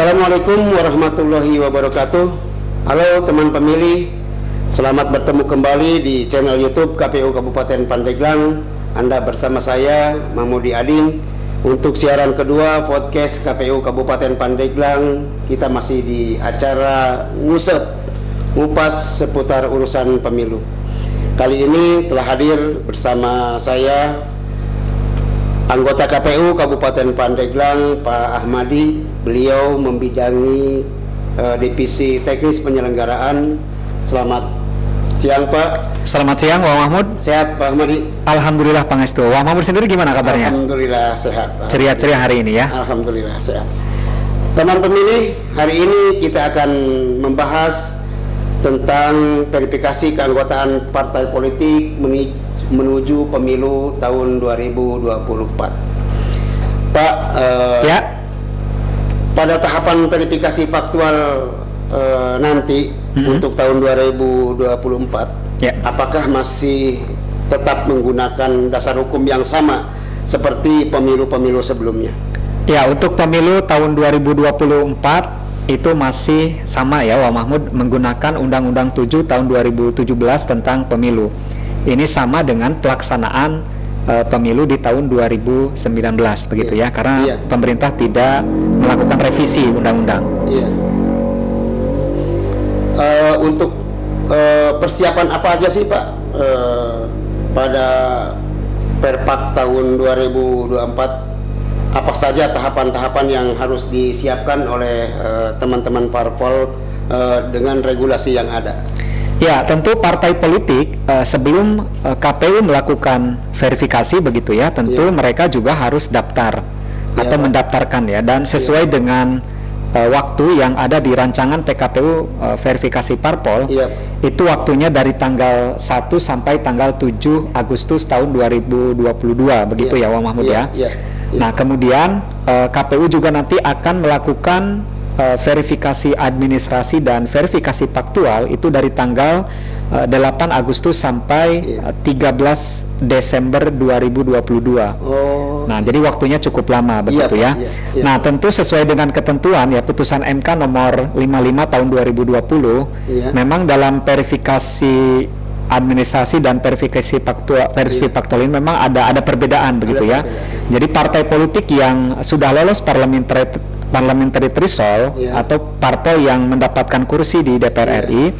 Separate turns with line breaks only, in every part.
Assalamualaikum warahmatullahi wabarakatuh. Halo teman pemilih, selamat bertemu kembali di channel YouTube KPU Kabupaten Pandeglang. Anda bersama saya Mahmudi Ading untuk siaran kedua podcast KPU Kabupaten Pandeglang. Kita masih di acara ngupas seputar urusan pemilu. Kali ini telah hadir bersama saya anggota KPU Kabupaten Pandeglang, Pak Ahmadi. Beliau membidangi divisi teknis penyelenggaraan. Selamat siang, Pak.
Selamat siang, Wah Mahmud.
Sehat, Pak Ahmadi?
Alhamdulillah, Pangestu. Wah Mahmud sendiri gimana kabarnya?
Alhamdulillah sehat.
Ceria-ceria hari ini ya?
Alhamdulillah sehat. Teman pemilih, hari ini kita akan membahas tentang verifikasi keanggotaan partai politik menuju pemilu tahun 2024. Pak,
ya.
Pada tahapan verifikasi faktual nanti untuk tahun 2024,
ya,
apakah masih tetap menggunakan dasar hukum yang sama seperti pemilu-pemilu sebelumnya?
Ya, untuk pemilu tahun 2024 itu masih sama ya, Wah Mahmud, menggunakan Undang-Undang 7 tahun 2017 tentang pemilu. Ini sama dengan pelaksanaan pemilu di tahun 2019 begitu ya, karena pemerintah tidak melakukan revisi undang-undang.
Untuk persiapan apa aja sih, Pak, pada Perpak tahun 2024? Apa saja tahapan-tahapan yang harus disiapkan oleh teman-teman parpol dengan regulasi yang ada?
Ya, tentu partai politik sebelum KPU melakukan verifikasi begitu ya, tentu mereka juga harus daftar atau mendaftarkan ya, dan sesuai dengan waktu yang ada di rancangan PKPU verifikasi parpol, itu waktunya dari tanggal 1 sampai tanggal 7 Agustus tahun 2022 begitu ya, Wah Mahmud ya. Nah, kemudian KPU juga nanti akan melakukan verifikasi administrasi dan verifikasi faktual itu dari tanggal 8 Agustus sampai 13 Desember 2022. Nah, jadi waktunya cukup lama begitu ya. Nah, tentu sesuai dengan ketentuan ya putusan MK nomor 55 tahun 2020, memang dalam verifikasi administrasi dan verifikasi faktual ini memang ada perbedaan begitu ya. Jadi partai politik yang sudah lolos parliamentary threshold atau parpol yang mendapatkan kursi di DPR RI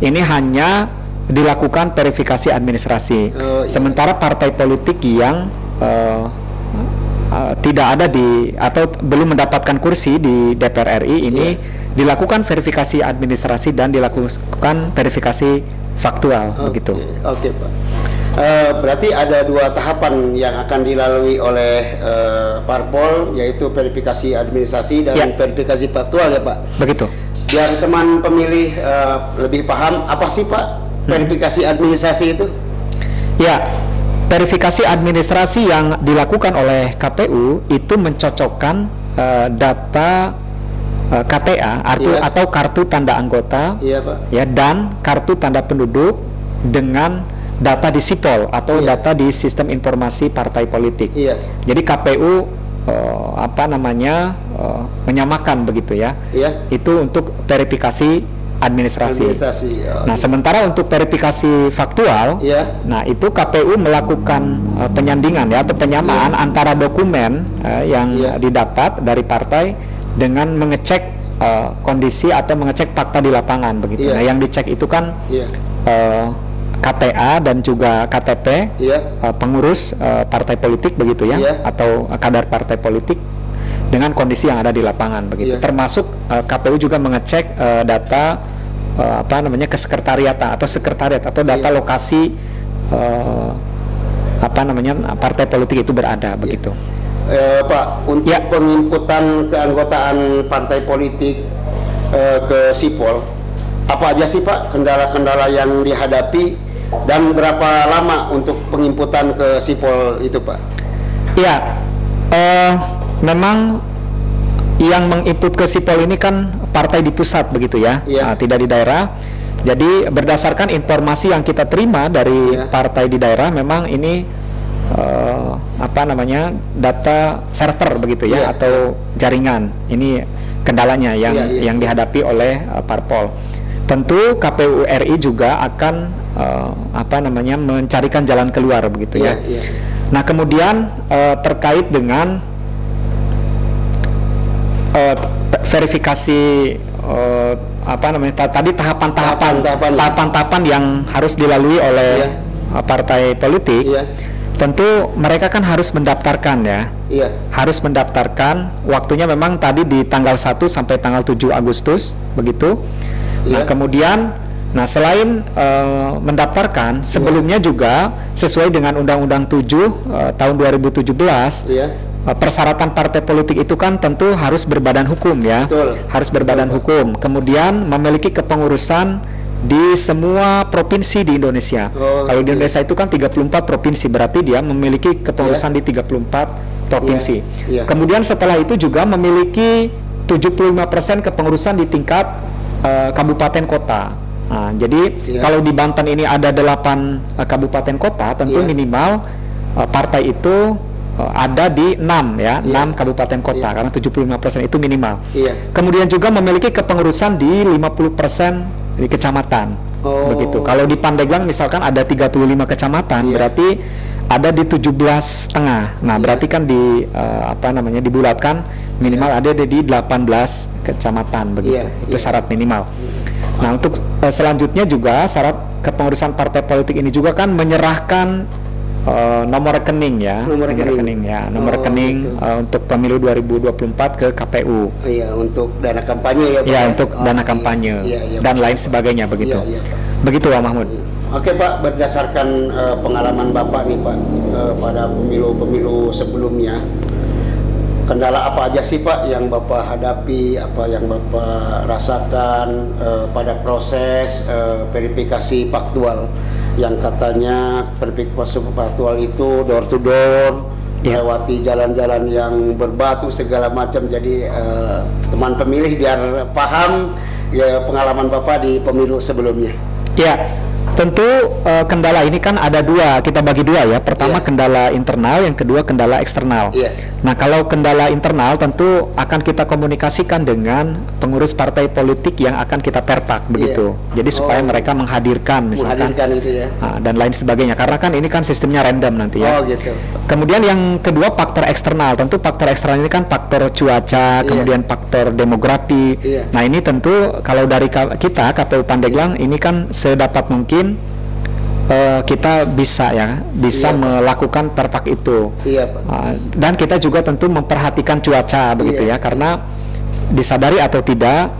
ini hanya dilakukan verifikasi administrasi. Sementara partai politik yang tidak ada di atau belum mendapatkan kursi di DPR RI ini dilakukan verifikasi administrasi dan dilakukan verifikasi faktual begitu.
Oke, Pak. Berarti ada dua tahapan yang akan dilalui oleh parpol, yaitu verifikasi administrasi dan verifikasi faktual ya, Pak?
Begitu.
Biar teman pemilih lebih paham, apa sih, Pak, verifikasi administrasi itu? Ya,
verifikasi administrasi yang dilakukan oleh KPU itu mencocokkan data KTA atau kartu tanda anggota,
Pak,
ya, dan kartu tanda penduduk dengan data di SIPOL atau data di sistem informasi partai politik. Jadi KPU menyamakan begitu ya. Itu untuk verifikasi administrasi. Nah, sementara untuk verifikasi faktual, nah itu KPU melakukan penyandingan ya atau penyamaan antara dokumen yang didapat dari partai dengan mengecek kondisi atau mengecek fakta di lapangan begitu. Nah, yang dicek itu kan KTA dan juga KTP pengurus partai politik begitu ya, atau kadar partai politik dengan kondisi yang ada di lapangan begitu. Termasuk KPU juga mengecek data kesekretariatan atau sekretariat atau data lokasi partai politik itu berada begitu.
Pak, untuk penginputan keanggotaan partai politik ke SIPOL, apa aja sih, Pak, kendala-kendala yang dihadapi dan berapa lama untuk penginputan ke SIPOL itu, Pak?
Ya, memang yang menginput ke SIPOL ini kan partai di pusat begitu ya, tidak di daerah. Jadi berdasarkan informasi yang kita terima dari partai di daerah, memang ini data server begitu ya, atau jaringan ini kendalanya yang dihadapi oleh parpol. Tentu KPU RI juga akan mencarikan jalan keluar begitu ya. Nah, kemudian terkait dengan verifikasi tadi tahapan-tahapan yang harus dilalui oleh partai politik. Tentu mereka kan harus mendaftarkan ya. Harus mendaftarkan, waktunya memang tadi di tanggal 1 sampai tanggal 7 Agustus begitu. Nah, kemudian selain mendaftarkan, sebelumnya juga sesuai dengan Undang-Undang 7 tahun 2017, persyaratan partai politik itu kan tentu harus berbadan hukum ya. Harus berbadan hukum. Kemudian memiliki kepengurusan di semua provinsi di Indonesia. Kalau di Indonesia itu kan 34 provinsi, berarti dia memiliki kepengurusan di 34 provinsi. Kemudian setelah itu juga memiliki 75% kepengurusan di tingkat kabupaten kota. Nah, jadi kalau di Banten ini ada 8 kabupaten kota, tentu minimal partai itu ada di 6 6 kabupaten kota, karena 75% itu minimal. Kemudian juga memiliki kepengurusan di 50% di kecamatan. Begitu. Kalau di Pandeglang misalkan ada 35 kecamatan, berarti ada di 17,5. Nah, berarti kan dibulatkan minimal ada di 18 kecamatan begitu. Itu syarat minimal. Nah, untuk selanjutnya juga syarat kepengurusan partai politik ini juga kan menyerahkan nomor rekening nomor rekening untuk pemilu 2024 ke KPU.
Untuk dana kampanye
untuk dana kampanye dan lain sebagainya begitu. Begitu Pak Mahmud.
Oke Pak, berdasarkan pengalaman Bapak nih Pak pada pemilu-pemilu sebelumnya, kendala apa aja sih Pak yang Bapak hadapi, apa yang Bapak rasakan pada proses verifikasi faktual, yang katanya verifikasi faktual itu door to door, melewati jalan-jalan yang berbatu segala macam. Jadi teman pemilih biar paham pengalaman Bapak di pemilu sebelumnya.
Tentu kendala ini kan ada dua, kita bagi dua ya. Pertama kendala internal, yang kedua kendala eksternal. Nah, kalau kendala internal tentu akan kita komunikasikan dengan pengurus partai politik yang akan kita perpak begitu. Jadi supaya mereka menghadirkan misalkan dan lain sebagainya. Karena kan ini kan sistemnya random nanti ya. Kemudian yang kedua faktor eksternal. Tentu faktor eksternal ini kan faktor cuaca, kemudian faktor demografi. Nah, ini tentu kalau dari kita KPU Pandeglang ini kan sedapat mungkin kita bisa melakukan perpak itu. Dan kita juga tentu memperhatikan cuaca begitu ya, karena disadari atau tidak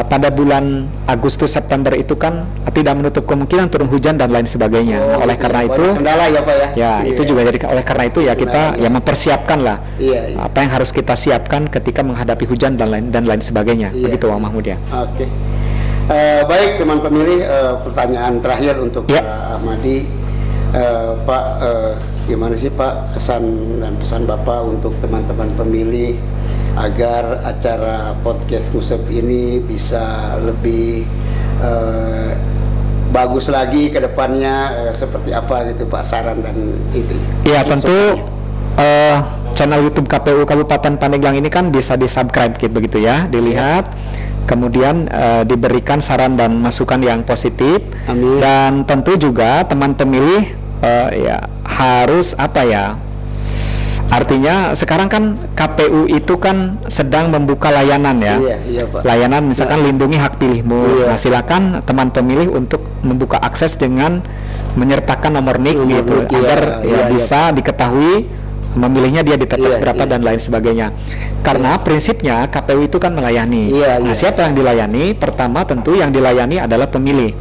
pada bulan Agustus September itu kan tidak menutup kemungkinan turun hujan dan lain sebagainya. Oleh karena itu
kendala ya Pak ya.
Itu juga jadi oleh karena itu kita mempersiapkan lah apa yang harus kita siapkan ketika menghadapi hujan dan lain sebagainya. Begitu Pak Mahmud ya.
Baik teman pemilih, pertanyaan terakhir untuk Pak Ahmadi. Pak, gimana sih Pak kesan dan pesan Bapak untuk teman-teman pemilih agar acara podcast Nusep ini bisa lebih bagus lagi ke depannya, seperti apa gitu Pak, saran dan itu?
Tentu channel YouTube KPU Kabupaten Pandeglang ini kan bisa di-subscribe gitu begitu ya, dilihat. Kemudian diberikan saran dan masukan yang positif.
Amin.
Dan tentu juga teman pemilih harus artinya sekarang kan KPU itu kan sedang membuka layanan ya.
Pak.
Layanan misalkan lindungi hak pilihmu. Nah, silakan teman pemilih untuk membuka akses dengan menyertakan nomor NIK gitu agar bisa diketahui memilihnya dia di TPS berapa dan lain sebagainya. Karena prinsipnya KPU itu kan melayani. Nah, siapa yang dilayani? Pertama tentu yang dilayani adalah pemilih.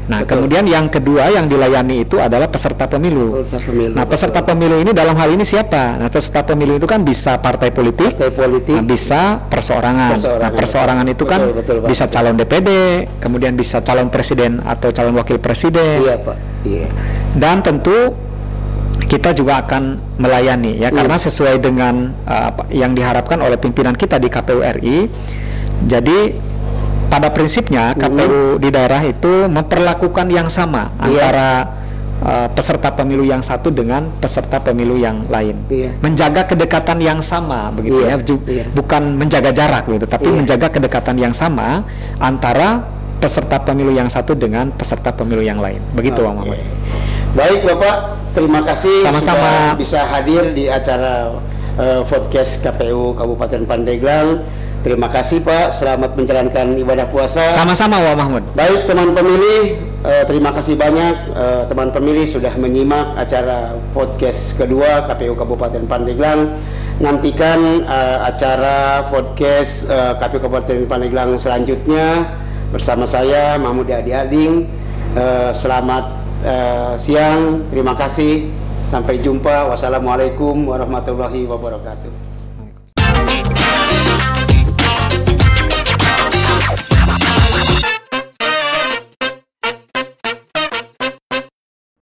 Nah, kemudian yang kedua yang dilayani itu adalah peserta pemilu. Nah, peserta pemilu ini dalam hal ini siapa? Nah, peserta pemilu itu kan bisa partai politik, nah, bisa perseorangan. Nah, perseorangan itu kan bisa calon DPD, kemudian bisa calon presiden atau calon wakil presiden. Dan tentu kita juga akan melayani ya, karena sesuai dengan yang diharapkan oleh pimpinan kita di KPU RI. Jadi pada prinsipnya KPU di daerah itu memperlakukan yang sama antara peserta pemilu yang satu dengan peserta pemilu yang lain. Menjaga kedekatan yang sama begitu ya, bukan menjaga jarak gitu, tapi menjaga kedekatan yang sama antara peserta pemilu yang satu dengan peserta pemilu yang lain. Begitu Pak Muhammad.
Baik Bapak, terima kasih
sama-sama
sudah bisa hadir di acara podcast KPU Kabupaten Pandeglang. Terima kasih Pak, selamat menjalankan ibadah puasa.
Sama-sama Pak Mahmud.
Baik teman pemilih, terima kasih banyak teman pemilih sudah menyimak acara podcast kedua KPU Kabupaten Pandeglang. Nantikan acara podcast KPU Kabupaten Pandeglang selanjutnya bersama saya Mahmud Adi Ading. Selamat siang, terima kasih. Sampai jumpa. Wassalamualaikum warahmatullahi wabarakatuh.